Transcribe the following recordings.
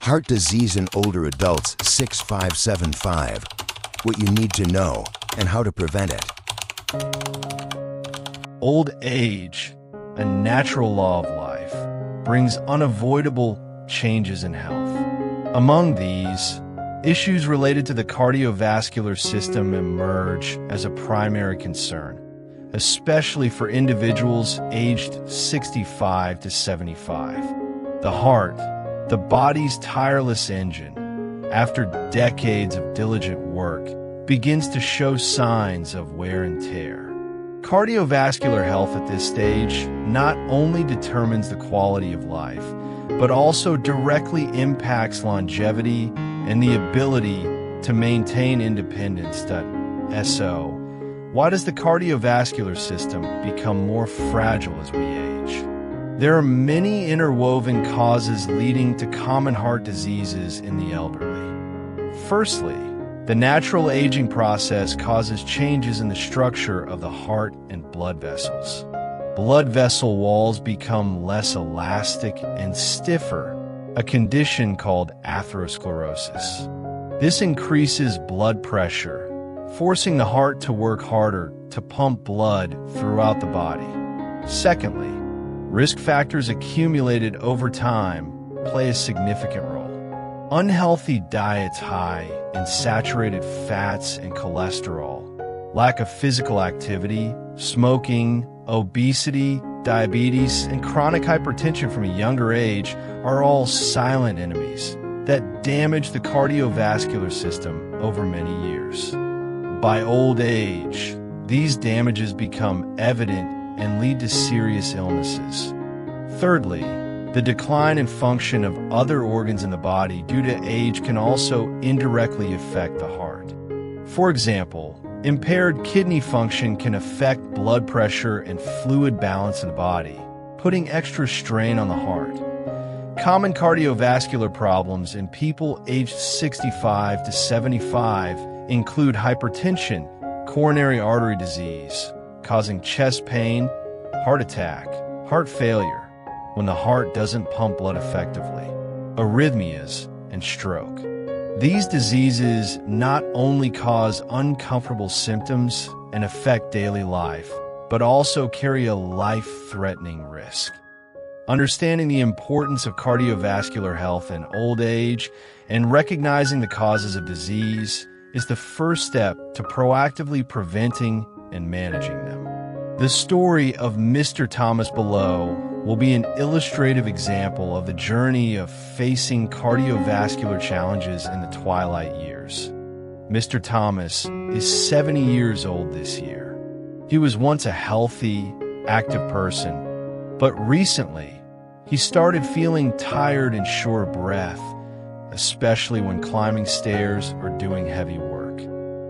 Heart disease in older adults 6575. What you need to know and how to prevent it. Old age, a natural law of life, brings unavoidable changes in health. Among these, issues related to the cardiovascular system emerge as a primary concern, especially for individuals aged 65 to 75. The heart, the body's tireless engine, after decades of diligent work, begins to show signs of wear and tear. Cardiovascular health at this stage not only determines the quality of life, but also directly impacts longevity and the ability to maintain independence. So, why does the cardiovascular system become more fragile as we age? There are many interwoven causes leading to common heart diseases in the elderly. Firstly, the natural aging process causes changes in the structure of the heart and blood vessels. Blood vessel walls become less elastic and stiffer, a condition called atherosclerosis. This increases blood pressure, forcing the heart to work harder to pump blood throughout the body. Secondly, risk factors accumulated over time play a significant role. Unhealthy diets high in saturated fats and cholesterol, lack of physical activity, smoking, obesity, diabetes, and chronic hypertension from a younger age are all silent enemies that damage the cardiovascular system over many years. By old age, these damages become evident and lead to serious illnesses. Thirdly, the decline in function of other organs in the body due to age can also indirectly affect the heart. For example, impaired kidney function can affect blood pressure and fluid balance in the body, putting extra strain on the heart. Common cardiovascular problems in people aged 65 to 75 include hypertension, coronary artery disease, causing chest pain, heart attack, heart failure, when the heart doesn't pump blood effectively, arrhythmias, and stroke. These diseases not only cause uncomfortable symptoms and affect daily life, but also carry a life-threatening risk. Understanding the importance of cardiovascular health in old age and recognizing the causes of disease is the first step to proactively preventing and managing them. The story of Mr. Thomas below will be an illustrative example of the journey of facing cardiovascular challenges in the twilight years. Mr. Thomas is 70 years old this year. He was once a healthy, active person, but recently he started feeling tired and short of breath, especially when climbing stairs or doing heavy work.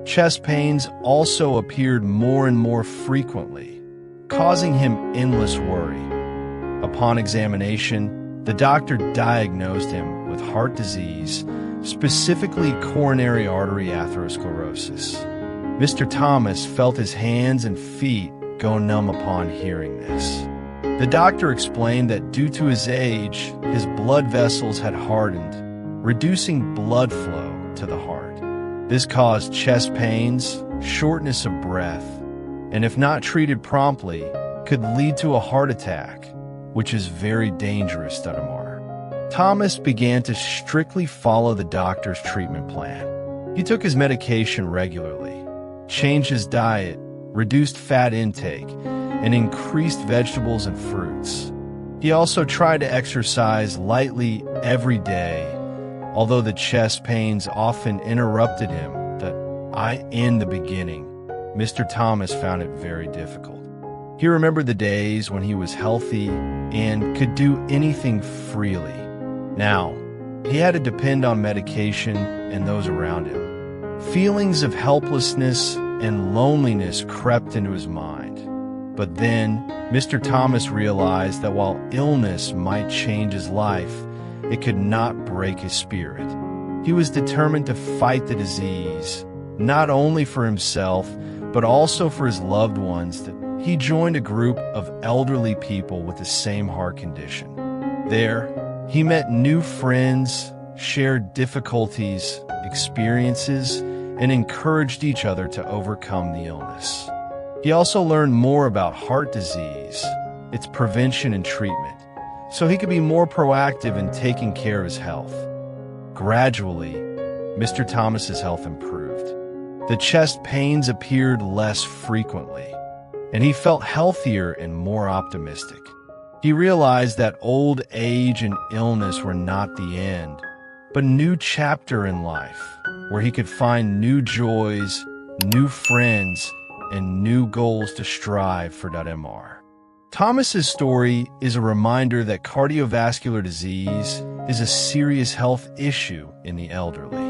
Chest pains also appeared more and more frequently, causing him endless worry. Upon examination, the doctor diagnosed him with heart disease, specifically coronary artery atherosclerosis. Mr. Thomas felt his hands and feet go numb upon hearing this. The doctor explained that due to his age, his blood vessels had hardened, reducing blood flow to the heart. This caused chest pains, shortness of breath, and if not treated promptly, could lead to a heart attack, which is very dangerous, Dunamar. Thomas began to strictly follow the doctor's treatment plan. He took his medication regularly, changed his diet, reduced fat intake, and increased vegetables and fruits. He also tried to exercise lightly every day, although the chest pains often interrupted him. In the beginning, Mr. Thomas found it very difficult. He remembered the days when he was healthy and could do anything freely. Now, he had to depend on medication and those around him. Feelings of helplessness and loneliness crept into his mind. But then, Mr. Thomas realized that while illness might change his life, it could not break his spirit. He was determined to fight the disease, not only for himself, but also for his loved ones. He joined a group of elderly people with the same heart condition. There, he met new friends, shared difficulties, experiences, and encouraged each other to overcome the illness. He also learned more about heart disease, its prevention and treatment, so he could be more proactive in taking care of his health. Gradually, Mr. Thomas's health improved. The chest pains appeared less frequently, and he felt healthier and more optimistic. He realized that old age and illness were not the end, but a new chapter in life where he could find new joys, new friends, and new goals to strive for. Mr. Thomas's story is a reminder that cardiovascular disease is a serious health issue in the elderly.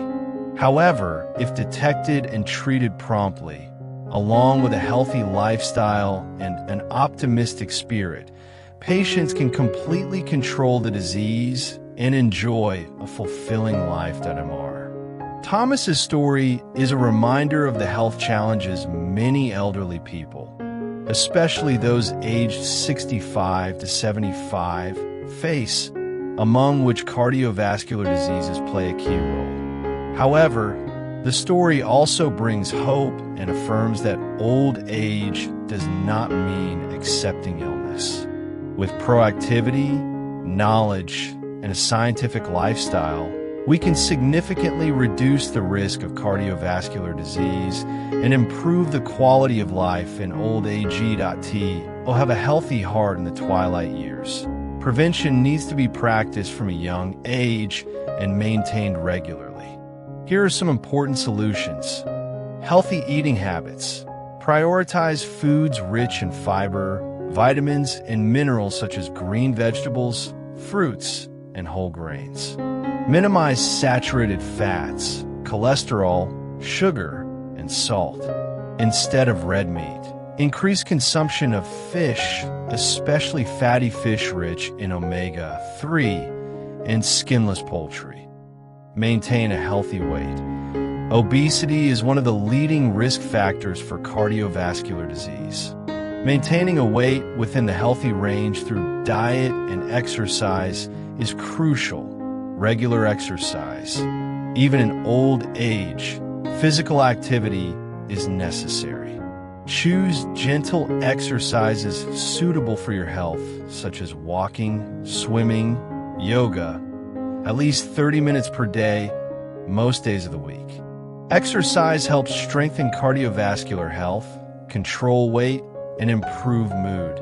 However, if detected and treated promptly, along with a healthy lifestyle and an optimistic spirit, patients can completely control the disease and enjoy a fulfilling life. Mr. Thomas's story is a reminder of the health challenges many elderly people, especially those aged 65 to 75, face, among which cardiovascular diseases play a key role. However, the story also brings hope and affirms that old age does not mean accepting illness. With proactivity, knowledge, and a scientific lifestyle, we can significantly reduce the risk of cardiovascular disease and improve the quality of life in old age. We'll have a healthy heart in the twilight years. Prevention needs to be practiced from a young age and maintained regularly. Here are some important solutions. Healthy eating habits. Prioritize foods rich in fiber, vitamins, and minerals such as green vegetables, fruits, and whole grains. Minimize saturated fats, cholesterol, sugar, and salt instead of red meat. Increase consumption of fish, especially fatty fish rich in omega-3 and skinless poultry. Maintain a healthy weight. Obesity is one of the leading risk factors for cardiovascular disease. Maintaining a weight within the healthy range through diet and exercise is crucial. Regular exercise, even in old age, physical activity is necessary. Choose gentle exercises suitable for your health, such as walking, swimming, yoga, at least 30 minutes per day, most days of the week. Exercise helps strengthen cardiovascular health, control weight, and improve mood.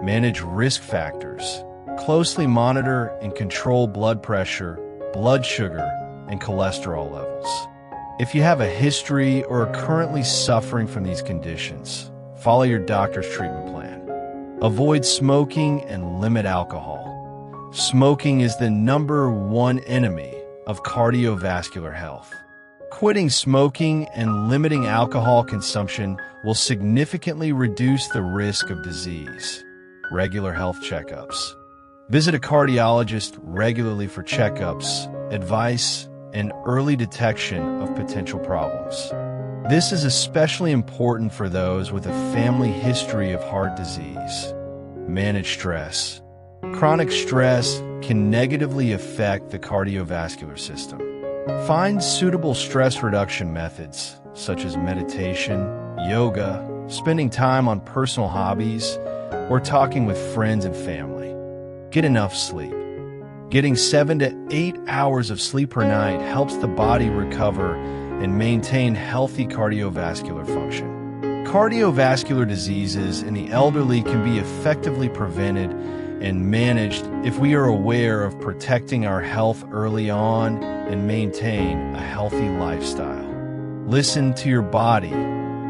Manage risk factors. Closely monitor and control blood pressure, blood sugar, and cholesterol levels. If you have a history or are currently suffering from these conditions, follow your doctor's treatment plan. Avoid smoking and limit alcohol. Smoking is the #1 enemy of cardiovascular health. Quitting smoking and limiting alcohol consumption will significantly reduce the risk of disease. Regular health checkups. Visit a cardiologist regularly for checkups, advice, and early detection of potential problems. This is especially important for those with a family history of heart disease. Manage stress. Chronic stress can negatively affect the cardiovascular system. Find suitable stress reduction methods, such as meditation, yoga, spending time on personal hobbies, or talking with friends and family. Get enough sleep. Getting 7 to 8 hours of sleep per night helps the body recover and maintain healthy cardiovascular function. Cardiovascular diseases in the elderly can be effectively prevented and managed if we are aware of protecting our health early on and maintain a healthy lifestyle. Listen to your body,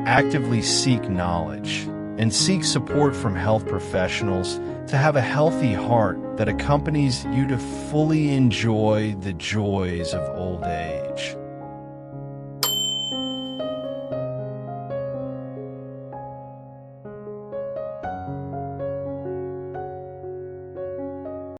actively seek knowledge, and seek support from health professionals to have a healthy heart that accompanies you to fully enjoy the joys of old age.